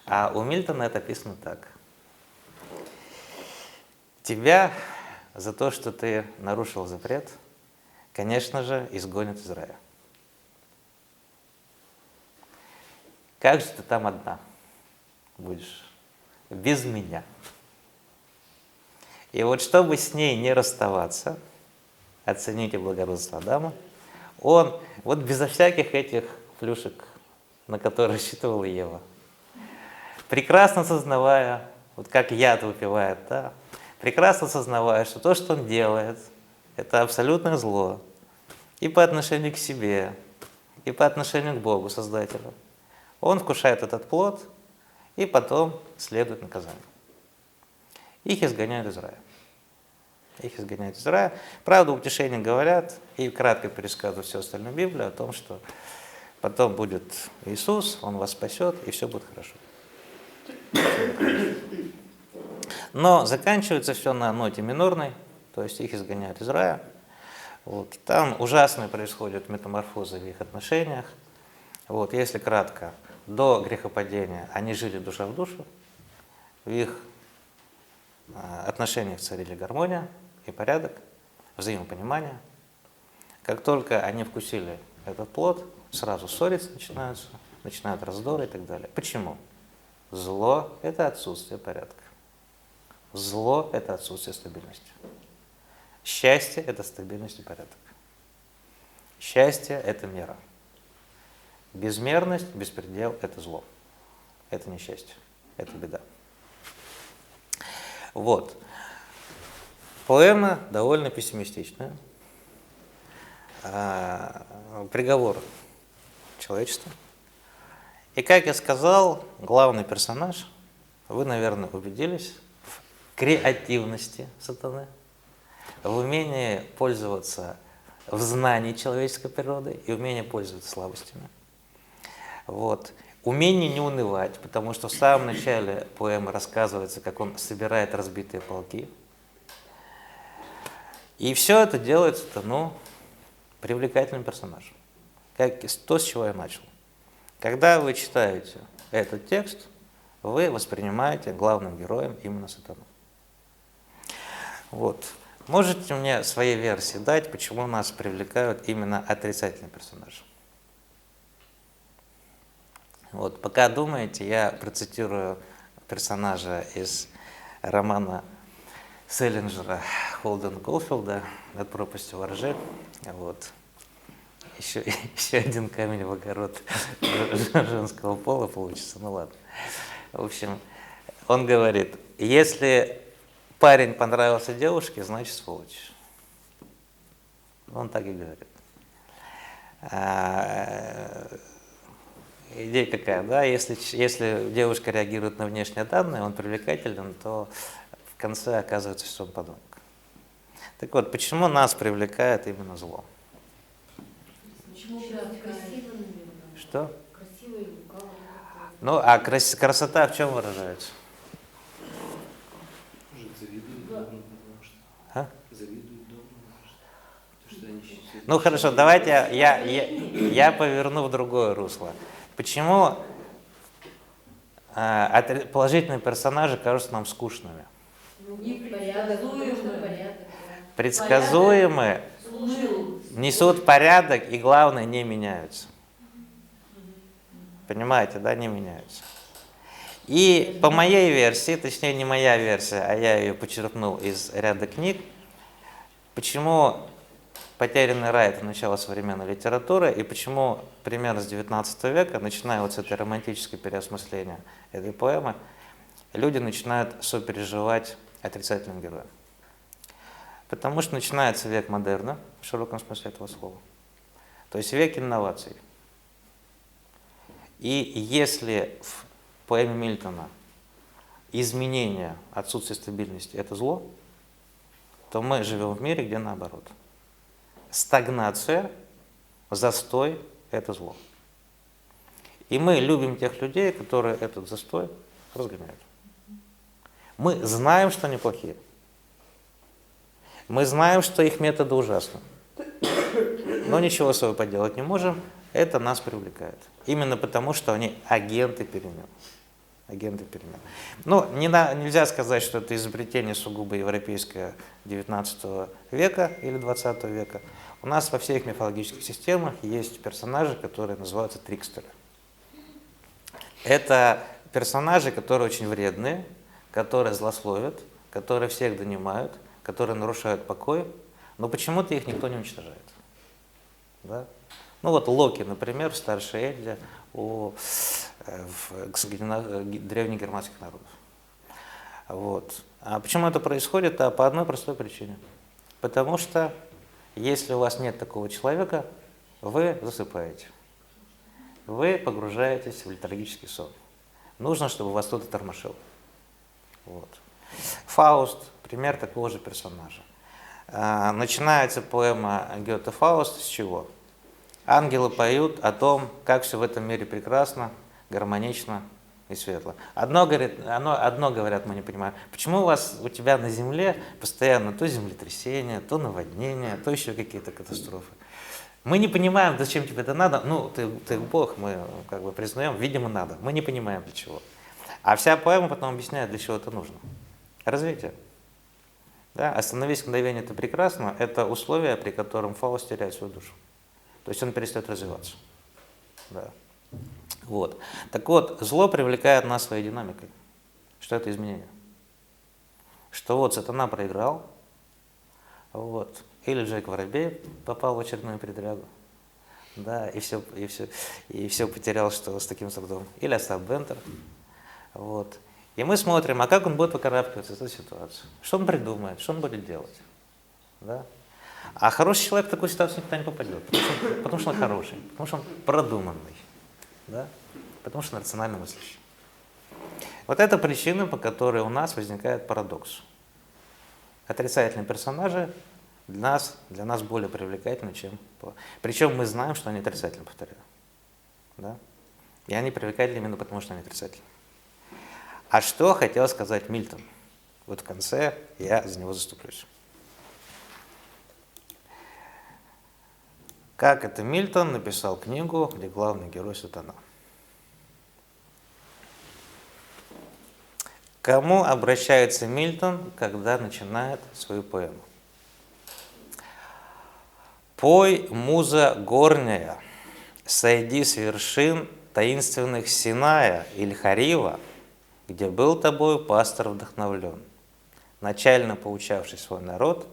A: А у Мильтона это описано так. Тебя за то, что ты нарушил запрет, конечно же, изгонят из рая. Как же ты там одна будешь? Без меня. И вот чтобы с ней не расставаться, оцените благородство Адама, он вот безо всяких этих плюшек, на которые рассчитывала Ева, прекрасно сознавая, вот как яд выпивает, да, прекрасно сознавая, что то, что он делает, это абсолютное зло и по отношению к себе, и по отношению к Богу, Создателю. Он вкушает этот плод, и потом следует наказание. Их изгоняют из рая. Их изгоняют из рая. Правда, утешения говорят, и кратко пересказывают всю остальную Библию о том, что потом будет Иисус, Он вас спасет, и все будет хорошо. Но заканчивается все на ноте минорной, то есть их изгоняют из рая. Вот. Там ужасные происходят метаморфозы в их отношениях. Вот. Если кратко, до грехопадения они жили душа в душу, в их отношениях царили гармония и порядок, взаимопонимание. Как только они вкусили этот плод, сразу ссориться начинают раздоры и так далее. Почему? Зло – это отсутствие порядка. Зло – это отсутствие стабильности. Счастье – это стабильность и порядок. Счастье – это мера. Безмерность, беспредел – это зло. Это несчастье, это беда. Вот. Поэма довольно пессимистичная. Приговор человечеству. И, как я сказал, главный персонаж, вы, наверное, убедились в креативности сатаны, в умении пользоваться в знании человеческой природы и умении пользоваться слабостями. Вот. Умение не унывать, потому что в самом начале поэмы рассказывается, как он собирает разбитые полки. И все это делается, привлекательным персонажем. То, с чего я начал. Когда вы читаете этот текст, вы воспринимаете главным героем именно сатану. Вот. Можете мне свои версии дать, почему нас привлекают именно отрицательные персонажи? Вот. Пока думаете, я процитирую персонажа из романа Селлинджера Холдена Колфилда «Над пропастью во ржи». Вот. Еще один камень в огород женского пола получится, ну ладно. В общем, он говорит, если парень понравился девушке, значит сволочь. Он так и говорит. Идея какая, да? Если девушка реагирует на внешние данные, он привлекателен, то в конце оказывается, что он подонок. Так вот, почему нас привлекает именно зло?
C: Почему красиво, наверное?
A: Что?
C: Красиво и лукаво.
A: Ну, а красота в чем выражается?
B: Может, завидуют добрым, потому что...
A: А?
B: Завидуют добрым, потому что... То, что они считают...
A: Ну хорошо, давайте я поверну в другое русло. Почему положительные персонажи кажутся нам скучными? Предсказуемые, несут порядок и, главное, не меняются. Понимаете, да, не меняются. И по моей версии, точнее не моя версия, а я ее почерпнул из ряда книг, почему «Потерянный рай» — это начало современной литературы, и почему примерно с XIX века, начиная вот с этой романтического переосмысления этой поэмы, люди начинают сопереживать отрицательным героям. Потому что начинается век модерна, в широком смысле этого слова, то есть век инноваций. И если в поэме Мильтона изменение, отсутствие стабильности — это зло, то мы живем в мире, где наоборот. Стагнация, застой — это зло. И мы любим тех людей, которые этот застой разгоняют. Мы знаем, что они плохие. Мы знаем, что их методы ужасны. Но ничего с собой поделать не можем. Это нас привлекает. Именно потому, что они агенты перемен. Агенты перемен. Ну, нельзя сказать, что это изобретение сугубо европейское XIX века или XX века. У нас во всех мифологических системах есть персонажи, которые называются трикстеры. Это персонажи, которые очень вредные, которые злословят, которые всех донимают, которые нарушают покой, но почему-то их никто не уничтожает. Да? Ну вот Локи, например, в старшей Эдде у древнегерманских народов. Вот. А почему это происходит? А по одной простой причине. Потому что если у вас нет такого человека, вы засыпаете. Вы погружаетесь в летаргический сон. Нужно, чтобы вас кто-то тормошил. Вот. Фауст – пример такого же персонажа. Начинается поэма Гёте «Фауст» с чего? Ангелы поют о том, как все в этом мире прекрасно, гармонично и светло. Одно говорят, мы не понимаем. Почему у тебя на земле постоянно то землетрясение, то наводнение, то еще какие-то катастрофы? Мы не понимаем, зачем тебе это надо. Ну, ты Бог, мы как бы признаем, видимо, надо. Мы не понимаем, для чего. А вся поэма потом объясняет, для чего это нужно. Развитие. Да? «Остановись, мгновение, это прекрасно» — это условие, при котором Фауст теряет свою душу. То есть он перестает развиваться. Да. Вот. Так вот, зло привлекает нас своей динамикой. Что это изменение? Что вот сатана проиграл, вот. Или Джек Воробей попал в очередную передрягу, да, и все потерял, что с таким трудом. Или Остап Бендер. Вот. И мы смотрим, а как он будет выкарабкиваться из этой ситуации? Что он придумает, что он будет делать? Да? А хороший человек в такую ситуацию никогда не попадет, потому что он хороший, потому что он продуманный, да? Потому что он рационально мыслящий. Вот это причина, по которой у нас возникает парадокс. Отрицательные персонажи для нас более привлекательны, чем... Причем мы знаем, что они отрицательны, повторяю. Да? И они привлекательны именно потому, что они отрицательны. А что хотел сказать Мильтон? Вот в конце я за него заступлюсь. Как это Мильтон написал книгу, где главный герой Сатана. К кому обращается Мильтон, когда начинает свою поэму? «Пой, муза горняя, сойди с вершин таинственных Синая или Харива, где был тобою пастор вдохновлен, начально поучавший свой народ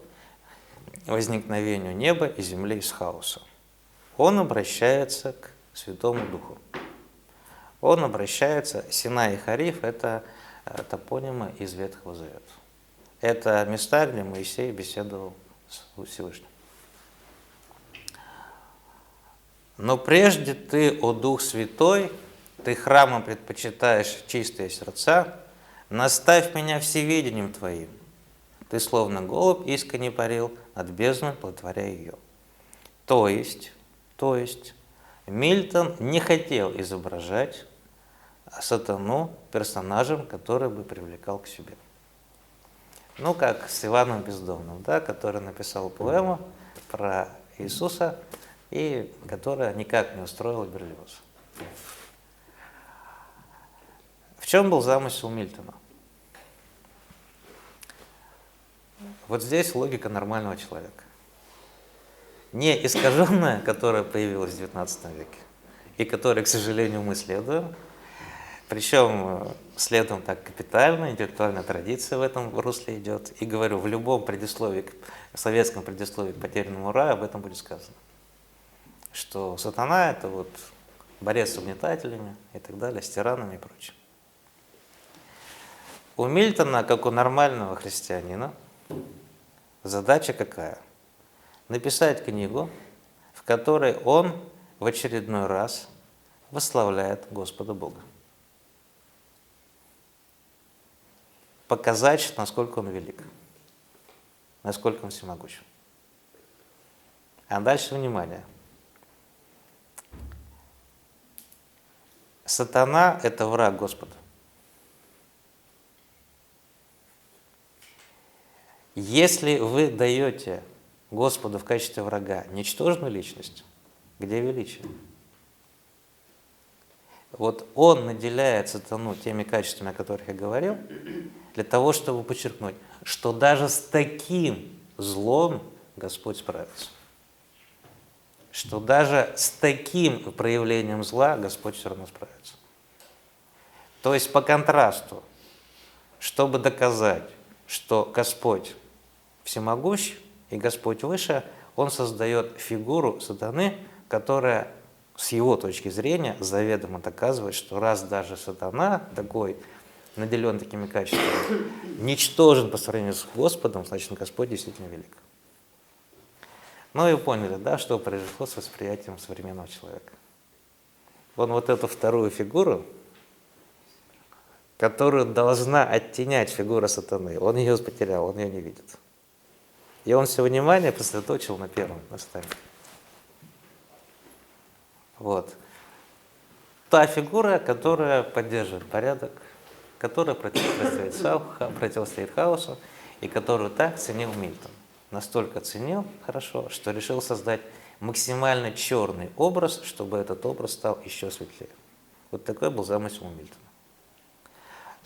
A: возникновению неба и земли из хаоса». Он обращается к Святому Духу. Он обращается, Синай и Харив – это топонимы из Ветхого Завета. Это места, где Моисей беседовал с Всевышним. «Но прежде ты, о Дух Святой, ты храмом предпочитаешь чистые сердца, наставь меня всеведением Твоим. Ты, словно голубь, искренне парил над бездной, плодотворяя ее». То есть, Мильтон не хотел изображать сатану персонажем, который бы привлекал к себе. Ну, как с Иваном Бездомным, да, который написал поэму про Иисуса, и которая никак не устроила Берлиоза. В чем был замысел Мильтона? Вот здесь логика нормального человека. Не искаженная, которая появилась в XIX веке, и которой, к сожалению, мы следуем, причем следуем так капитально, интеллектуальная традиция в этом русле идет. И говорю, в любом предисловии, в советском предисловии к «Потерянному раю» об этом будет сказано. Что сатана – это вот борец с угнетателями и так далее, с тиранами и прочим. У Мильтона, как у нормального христианина, задача какая? Написать книгу, в которой он в очередной раз восславляет Господа Бога. Показать, насколько он велик, насколько он всемогущ. А дальше внимание. Сатана – это враг Господа. Если вы даете Господу в качестве врага ничтожную личность, где величие? Вот он наделяет сатану теми качествами, о которых я говорил, для того, чтобы подчеркнуть, что даже с таким злом Господь справится. Что даже с таким проявлением зла Господь все равно справится. То есть по контрасту, чтобы доказать, что Господь всемогущ и Господь выше, он создает фигуру сатаны, которая с его точки зрения заведомо доказывает, что раз даже сатана такой, наделен такими качествами, ничтожен по сравнению с Господом, значит, Господь действительно велик. Ну и поняли, да, что произошло с восприятием современного человека. Он вот эту вторую фигуру, которую должна оттенять фигура сатаны, он ее потерял, он ее не видит. И он все внимание сосредоточил на первом, на сатане. Вот. Та фигура, которая поддерживает порядок, которая противостоит хаосу, и которую так ценил Мильтон. Настолько ценил хорошо, что решил создать максимально черный образ, чтобы этот образ стал еще светлее. Вот такой был замысел у Мильтона.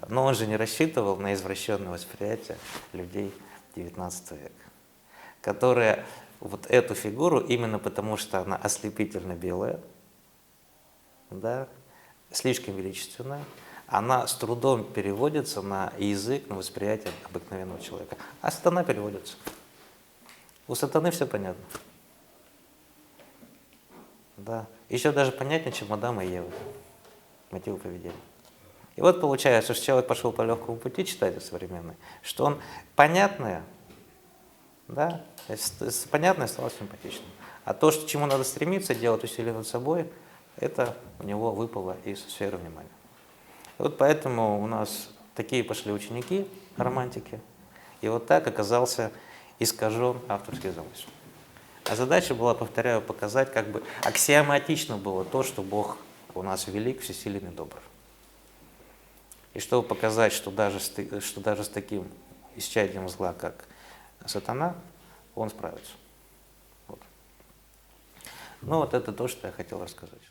A: Но он же не рассчитывал на извращенное восприятие людей XIX века, которые вот эту фигуру, именно потому что она ослепительно белая, да, слишком величественная, она с трудом переводится на язык, на восприятие обыкновенного человека. А сатана переводится. У сатаны все понятно. Да. Еще даже понятнее, чем Адама и Евы. Мотивы поведения. И вот получается, что человек пошел по легкому пути, читатель современный, что он понятное, да, понятное стало симпатичным. А то, что, чему надо стремиться, делать усилия над собой, это у него выпало из сферы внимания. И вот поэтому у нас такие пошли ученики, романтики, и вот так оказался искажен авторский замысел. А задача была, повторяю, показать, как бы аксиоматично было то, что Бог у нас велик, всесилен и добр. И чтобы показать, что даже с таким исчадием зла, как сатана, он справится. Вот. Ну вот это то, что я хотел рассказать.